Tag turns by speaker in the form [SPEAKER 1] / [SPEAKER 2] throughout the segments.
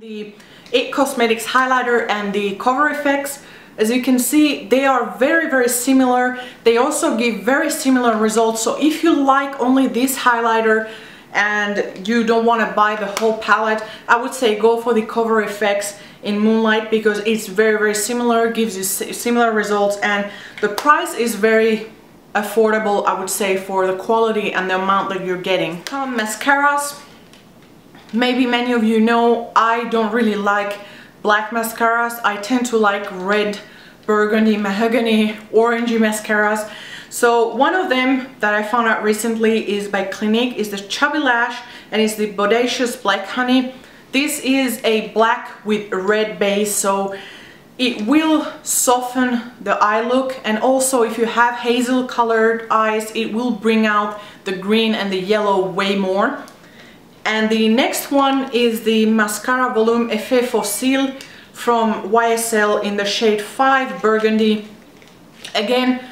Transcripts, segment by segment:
[SPEAKER 1] The IT Cosmetics highlighter and the Cover FX, as you can see, they are very similar. They also give very similar results. So if you like only this highlighter and you don't want to buy the whole palette, I would say go for the Cover FX in Moonlight, because it's very similar, gives you similar results, and the price is very affordable, I would say, for the quality and the amount that you're getting. Mascaras. Maybe many of you know I don't really like black mascaras. I tend to like red, burgundy, mahogany, orangey mascaras. So one of them that I found out recently is by Clinique, is the Chubby Lash, and it's the Bodacious Black Honey. This is a black with a red base, so it will soften the eye look, and also if you have hazel colored eyes, it will bring out the green and the yellow way more. And the next one is the Mascara Volume Effet Fossil from YSL in the shade 5 Burgundy. Again,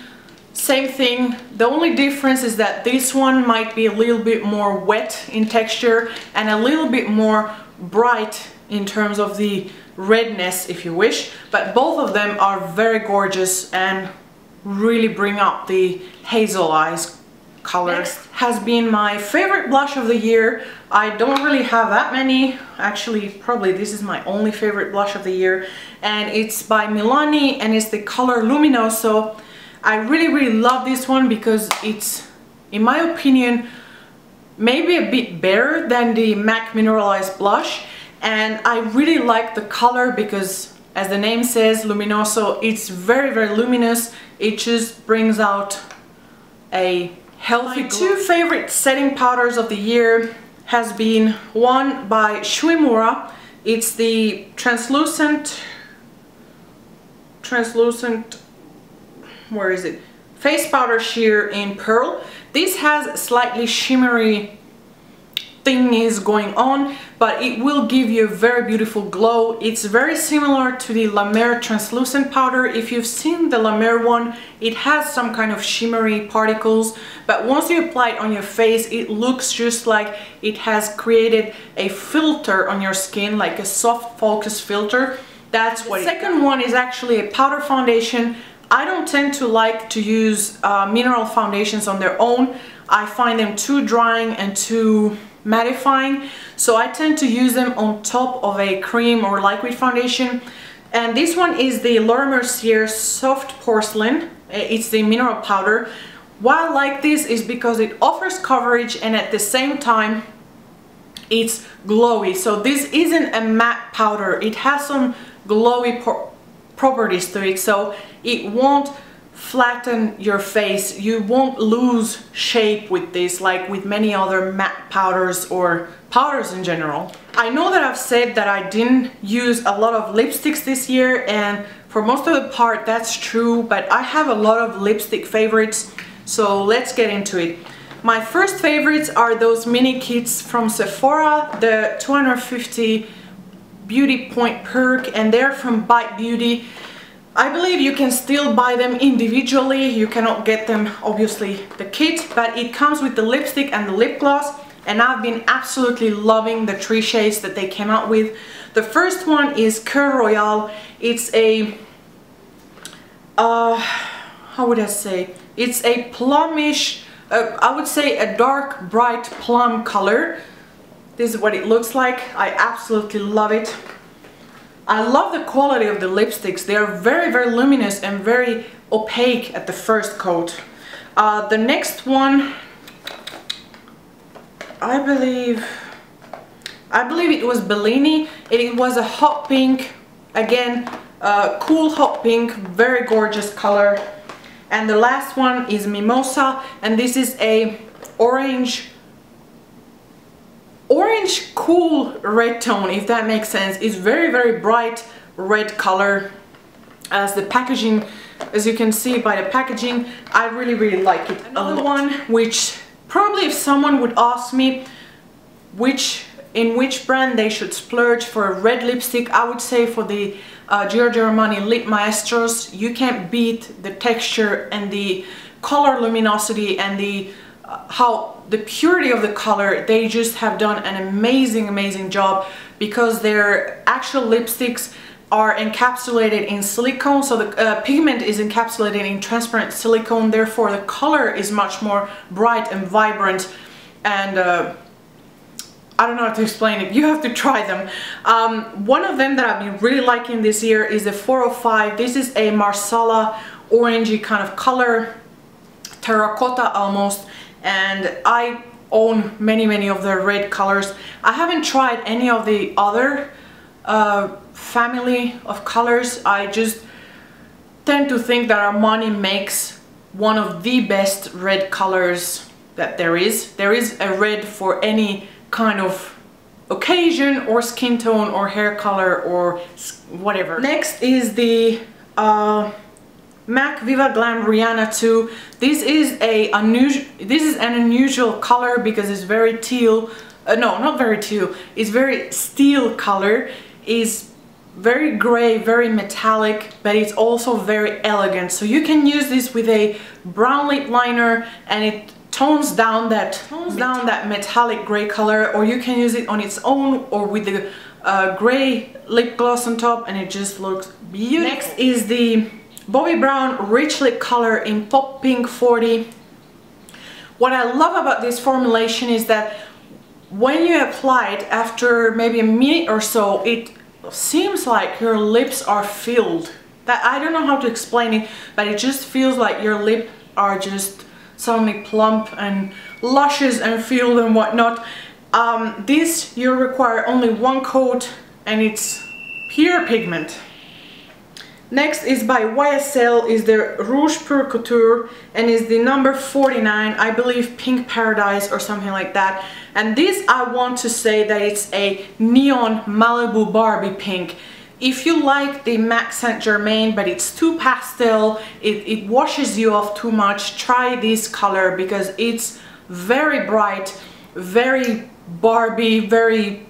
[SPEAKER 1] same thing. The only difference is that this one might be a little bit more wet in texture and a little bit more bright in terms of the redness, if you wish. But both of them are very gorgeous and really bring up the hazel eyes color. Next has been my favorite blush of the year. I don't really have that many. Actually, probably this is my only favorite blush of the year, and it's by Milani, and it's the color Luminoso. I really love this one because it's, in my opinion, maybe a bit better than the MAC Mineralized blush, and I really like the color because, as the name says, Luminoso, it's very luminous. It just brings out a healthy glow. Two favorite setting powders of the year has been one by Shuimura. It's the translucent, where is it? Face powder sheer in Pearl. This has slightly shimmery thingies going on, but it will give you a very beautiful glow. It's very similar to the La Mer translucent powder. If you've seen the La Mer one, it has some kind of shimmery particles, but once you apply it on your face, it looks just like it has created a filter on your skin, like a soft focus filter. That's what. The second one is actually a powder foundation. I don't tend to like to use mineral foundations on their own. I find them too drying and too mattifying, so I tend to use them on top of a cream or liquid foundation. And this one is the Laura Mercier Soft Porcelain. It's the mineral powder. Why I like this is because it offers coverage and at the same time it's glowy. So this isn't a matte powder, it has some glowy properties to it, so it won't flatten your face. You won't lose shape with this like with many other matte powders or powders in general. I know that I've said that I didn't use a lot of lipsticks this year, and for most of the part that's true, but I have a lot of lipstick favorites, so let's get into it. My first favorites are those mini kits from Sephora, the 250 Beauty Point Perk, and they're from Bite Beauty. I believe you can still buy them individually. You cannot get them, obviously, the kit, but it comes with the lipstick and the lip gloss, and I've been absolutely loving the 3 shades that they came out with. The first one is Coeur Royale. It's a, how would I say? It's a plumish, I would say a dark, bright plum color. This is what it looks like. I absolutely love it. I love the quality of the lipsticks. They are very luminous and very opaque at the first coat. The next one, I believe it was Bellini. It was a hot pink, again, cool hot pink, very gorgeous color. And the last one is Mimosa, and this is a orange cool red tone, if that makes sense. It's very bright red color. As the packaging, as you can see by the packaging, I really like it. Another one, which probably if someone would ask me in which brand they should splurge for a red lipstick, I would say for the Giorgio Armani Lip Maestros. You can't beat the texture and the color luminosity and the how the purity of the color, they just have done an amazing job, because their actual lipsticks are encapsulated in silicone, so the pigment is encapsulated in transparent silicone, therefore the color is much more bright and vibrant, and I don't know how to explain it, you have to try them. One of them that I've been really liking this year is the 405. This is a Marsala orangey kind of color, terracotta almost, and I own many of the red colors. I haven't tried any of the other family of colors. I just tend to think that Armani makes one of the best red colors that there is. There is a red for any kind of occasion or skin tone or hair color or whatever. Next is the MAC Viva Glam Rihanna 2. This is an unusual color because it's very teal. No, not very teal. It's very steel color. It's very gray, very metallic, but it's also very elegant. So you can use this with a brown lip liner and it tones down that metallic gray color, or you can use it on its own or with the gray lip gloss on top, and it just looks beautiful. Next is the Bobbi Brown Rich Lip color in Pop Pink 40. What I love about this formulation is that when you apply it, after maybe a minute or so, it seems like your lips are filled. That, I don't know how to explain it, but it just feels like your lips are just suddenly plump and luscious and filled and whatnot. This you require only one coat and it's pure pigment. Next is by YSL, is the Rouge Pure Couture, and is the number 49, I believe Pink Paradise or something like that. And this, I want to say that it's a neon Malibu Barbie pink. If you like the MAC Saint Germain but it's too pastel, it washes you off too much, try this color because it's very bright, very Barbie, very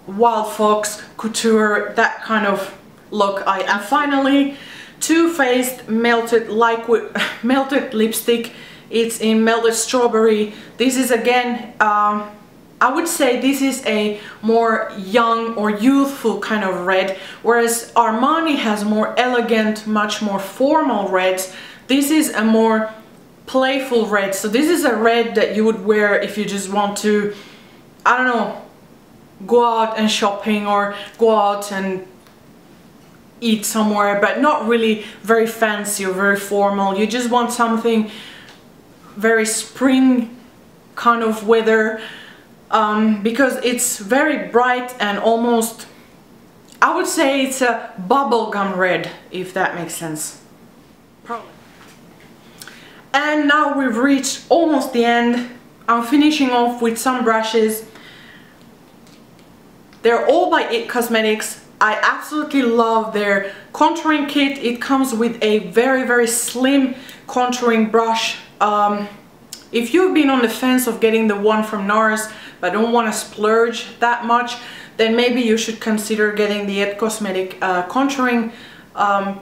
[SPEAKER 1] Wild Fox couture, that kind of look. And finally, Too Faced melted lipstick. It's in Melted Strawberry. This is again, I would say this is a more young or youthful kind of red, whereas Armani has more elegant, much more formal reds. This is a more playful red. So this is a red that you would wear if you just want to, I don't know, go out and shopping or go out and eat somewhere, but not really very fancy or very formal. You just want something very spring kind of weather, because it's very bright and almost, I would say it's a bubblegum red, if that makes sense. Probably. And now we've reached almost the end. I'm finishing off with some brushes. They're all by IT Cosmetics. I absolutely love their contouring kit. It comes with a very slim contouring brush. If you've been on the fence of getting the one from NARS but don't want to splurge that much, then maybe you should consider getting the IT Cosmetics contouring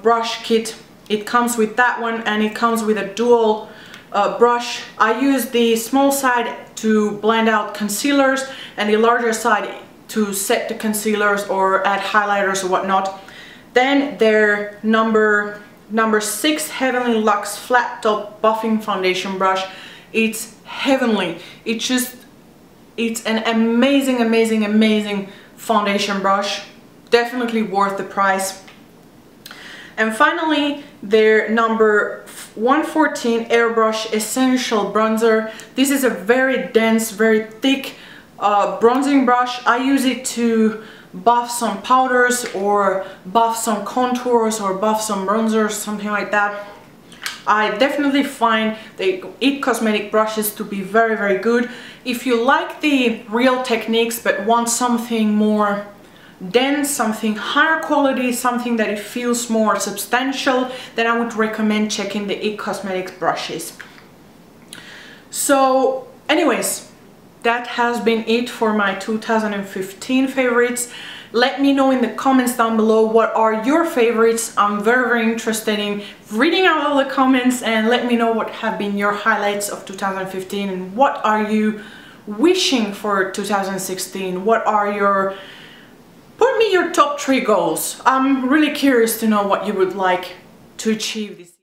[SPEAKER 1] brush kit. It comes with that one, and it comes with a dual brush. I use the small side to blend out concealers and the larger side to set the concealers or add highlighters or whatnot. Then their number 6 Heavenly Luxe Flat Top Buffing Foundation Brush. It's heavenly. It's an amazing foundation brush. Definitely worth the price. And finally, their number 114 Airbrush Essential Bronzer. This is a very dense, very thick bronzing brush. I use it to buff some powders or buff some contours or buff some bronzers, something like that. I definitely find the IT Cosmetics brushes to be very good. If you like the Real Techniques but want something more dense, something higher quality, something that it feels more substantial, then I would recommend checking the IT Cosmetics brushes. So anyways, that has been it for my 2015 favorites. Let me know in the comments down below what are your favorites. I'm very, very interested in reading out all the comments, and let me know what have been your highlights of 2015 and what are you wishing for 2016. What are your, put me your top 3 goals. I'm really curious to know what you would like to achieve this year.